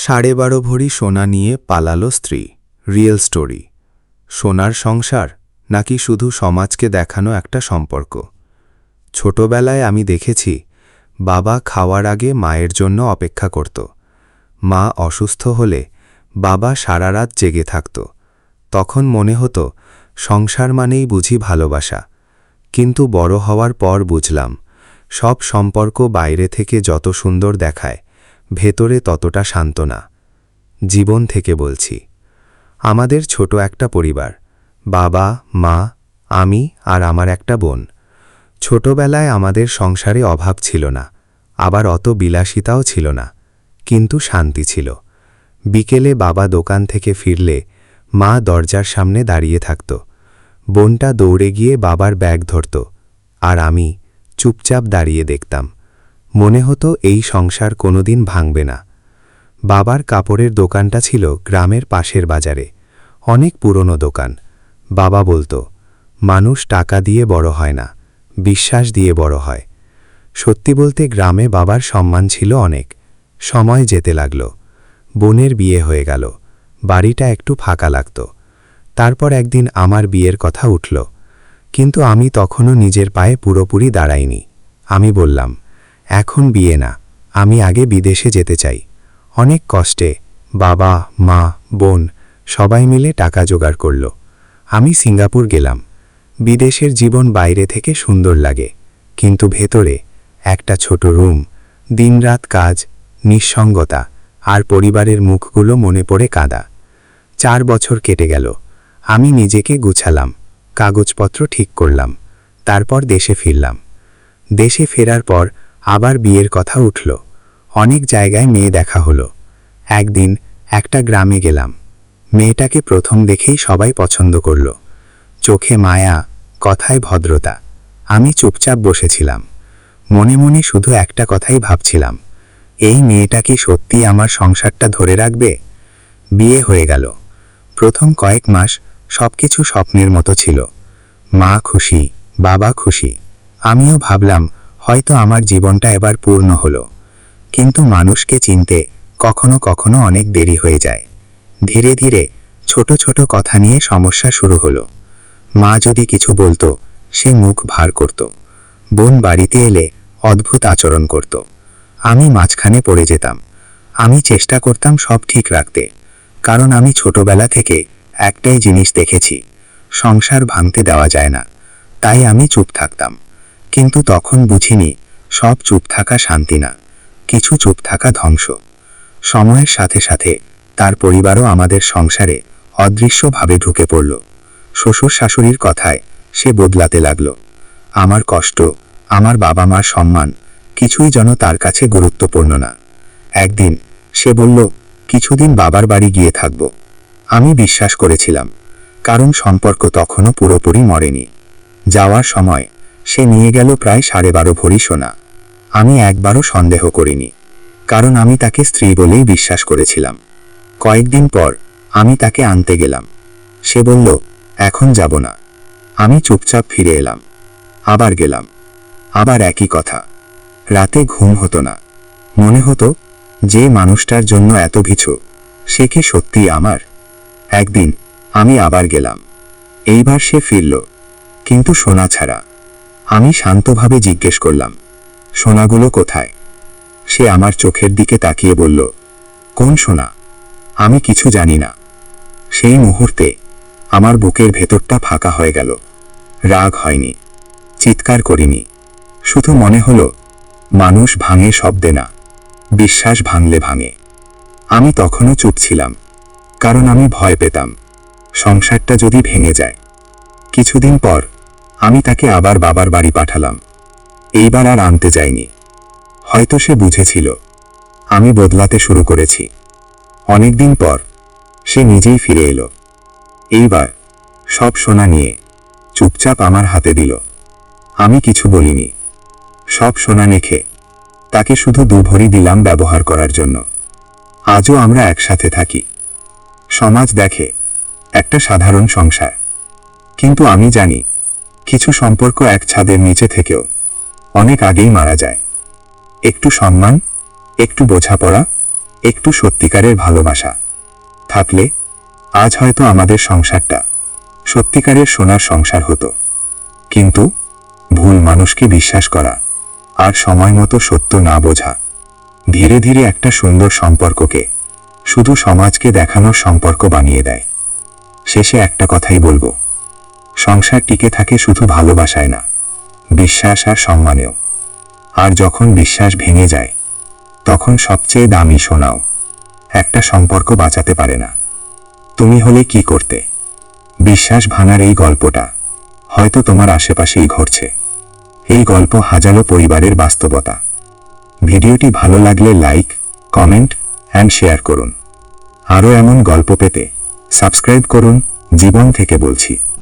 12.5 ভরি সোনা নিয়ে পালালো স্ত্রী। Real story. সোনার সংসার নাকি শুধু সমাজকে দেখানো একটা সম্পর্ক? ছোটবেলায় আমি দেখেছি বাবা খাওয়ার আগে মায়ের জন্য অপেক্ষা করত। মা অসুস্থ হলে বাবা সারা রাত জেগে থাকত। তখন মনে হতো সংসার মানেই বুঝি ভালোবাসা। কিন্তু বড় হওয়ার পর বুঝলাম সব সম্পর্ক বাইরে থেকে যত সুন্দর দেখায় ভেতরে ততটা শান্ত না। জীবন থেকে বলছি। আমাদের ছোট একটা পরিবার, বাবা, মা, আমি আর আমার একটা বোন। ছোটবেলায় আমাদের সংসারে অভাব ছিল না, আবার অত বিলাসিতাও ছিল না, কিন্তু শান্তি ছিল। বিকেলে বাবা দোকান থেকে ফিরলে মা দরজার সামনে দাঁড়িয়ে থাকত। বোনটা দৌড়ে গিয়ে বাবার ব্যাগ ধরত, আর আমি চুপচাপ দাঁড়িয়ে দেখতাম। মনে হতো এই সংসার কোনোদিন ভাঙবে না। বাবার কাপড়ের দোকানটা ছিল গ্রামের পাশের বাজারে, অনেক পুরনো দোকান। বাবা বলতো, মানুষ টাকা দিয়ে বড় হয় না, বিশ্বাস দিয়ে বড় হয়। সত্যি বলতে গ্রামে বাবার সম্মান ছিল অনেক। সময় যেতে লাগল, বোনের বিয়ে হয়ে গেল, বাড়িটা একটু ফাঁকা লাগত। তারপর একদিন আমার বিয়ের কথা উঠল, কিন্তু আমি তখনও নিজের পায়ে পুরোপুরি দাঁড়াইনি। আমি বললাম, এখন বিয়ে না, আমি আগে বিদেশে যেতে চাই। অনেক কষ্টে বাবা, মা, বোন সবাই মিলে টাকা জোগাড় করল। আমি সিঙ্গাপুর গেলাম। বিদেশের জীবন বাইরে থেকে সুন্দর লাগে, কিন্তু ভেতরে একটা ছোট রুম, দিনরাত কাজ, নিঃসঙ্গতা আর পরিবারের মুখগুলো মনে পড়ে কাঁদা। 4 বছর কেটে গেল। আমি নিজেকে গুছালাম, কাগজপত্র ঠিক করলাম, তারপর দেশে ফিরলাম। দেশে ফেরার পর আবার বিয়ের কথা উঠল। অনেক জায়গায় মেয়ে দেখা হলো। একদিন একটা গ্রামে গেলাম। মেয়েটাকে প্রথম দেখেই সবাই পছন্দ করল। চোখে মায়া, কথায় ভদ্রতা। আমি চুপচাপ বসেছিলাম। মনে মনে শুধু একটা কথাই ভাবছিলাম, এই মেয়েটা কি সত্যি আমার সংসারটা ধরে রাখবে? বিয়ে হয়ে গেল। প্রথম কয়েক মাস সবকিছু স্বপ্নের মতো ছিল। মা খুশি, বাবা খুশি। আমিও ভাবলাম হয়তো আমার জীবনটা এবার পূর্ণ হলো। কিন্তু মানুষকে চিনতে কখনো কখনো অনেক দেরি হয়ে যায়। ধীরে ধীরে ছোট ছোট কথা নিয়ে সমস্যা শুরু হলো। মা যদি কিছু বলতো, সে মুখ ভার করত। বোন বাড়িতে এলে অদ্ভুত আচরণ করত। আমি মাঝখানে পড়ে যেতাম। আমি চেষ্টা করতাম সব ঠিক রাখতে, কারণ আমি ছোটবেলা থেকে একটাই জিনিস দেখেছি, সংসার ভাঙতে দেওয়া যায় না। তাই আমি চুপ থাকতাম। কিন্তু তখন বুঝিনি সব চুপ থাকা শান্তি না, কিছু চুপ থাকা ধ্বংস। সময়ের সাথে সাথে তার পরিবারও আমাদের সংসারে অদৃশ্যভাবে ঢুকে পড়ল। শ্বশুর শাশুড়ির কথায় সে বদলাতে লাগল। আমার কষ্ট, আমার বাবা মার সম্মান কিছুই যেন তার কাছে গুরুত্বপূর্ণ না। একদিন সে বলল, কিছুদিন বাবার বাড়ি গিয়ে থাকব। আমি বিশ্বাস করেছিলাম, কারণ সম্পর্ক তখনও পুরোপুরি মরেনি। যাওয়ার সময় সে নিয়ে গেল প্রায় 12.5 ভরি সোনা। আমি একবারও সন্দেহ করিনি, কারণ আমি তাকে স্ত্রী বলেই বিশ্বাস করেছিলাম। কয়েকদিন পর আমি তাকে আনতে গেলাম। সে বলল, এখন যাব না। আমি চুপচাপ ফিরে এলাম। আবার গেলাম, আবার একই কথা। রাতে ঘুম হতো না। মনে হতো, যে মানুষটার জন্য এত কিছু, সে কি সত্যি আমার? একদিন আমি আবার গেলাম। এইবার সে ফিরল, কিন্তু সোনা ছাড়া। আমি শান্তভাবে জিজ্ঞেস করলাম, সোনাগুলো কোথায়? সে আমার চোখের দিকে তাকিয়ে বলল, কোন সোনা? আমি কিছু জানি না। সেই মুহূর্তে আমার বুকের ভেতরটা ফাঁকা হয়ে গেল। রাগ হয়নি, চিৎকার করিনি, শুধু মনে হলো, মানুষ ভাঙে শব্দে না, বিশ্বাস ভাঙলে ভাঙে। আমি তখনও চুপ ছিলাম, কারণ আমি ভয় পেতাম সংসারটা যদি ভেঙে যায়। কিছুদিন পর আমি তাকে আবার বাবার বাড়ি পাঠালাম। এইবার আর আনতে যাইনি। হয়তো সে বুঝেছিল আমি বদলাতে শুরু করেছি। অনেকদিন পর সে নিজেই ফিরে এলো। এইবার সব সোনা নিয়ে চুপচাপ আমার হাতে দিল। আমি কিছু বলিনি। সব সোনা রেখে তাকে শুধু 2 ভরি দিলাম ব্যবহার করার জন্য। আজও আমরা একসাথে থাকি। সমাজ দেখে একটা সাধারণ সংসার, কিন্তু আমি জানি কিছু সম্পর্ক এক ছাদের নিচে থেকেও অনেক আগেই মারা যায়। একটু সম্মান, একটু বোঝাপড়া, একটু সত্যিকারের ভালোবাসা থাকলে আজ হয়তো আমাদের সংসারটা সত্যিকারের সোনার সংসার হতো। কিন্তু ভুল মানুষকে বিশ্বাস করা আর সময় মতো সত্য না বোঝা ধীরে ধীরে একটা সুন্দর সম্পর্ককে শুধু সমাজকে দেখানোর সম্পর্ক বানিয়ে দেয়। শেষে একটা কথাই বলবো, সংসার টিকে থাকে শুধু ভালোবাসায় না, বিশ্বাস আর সম্মানেও। আর যখন বিশ্বাস ভেঙে যায় তখন সবচেয়ে দামি শোনাও একটা সম্পর্ক বাঁচাতে পারে না। তুমি হলে কি করতে? বিশ্বাস ভাঙার এই গল্পটা হয়তো তোমার আশেপাশেই ঘটছে। এই গল্প হাজারো পরিবারের বাস্তবতা। ভিডিওটি ভালো লাগলে লাইক, কমেন্ট অ্যান্ড শেয়ার করুন। আরও এমন গল্প পেতে সাবস্ক্রাইব করুন। জীবন থেকে বলছি।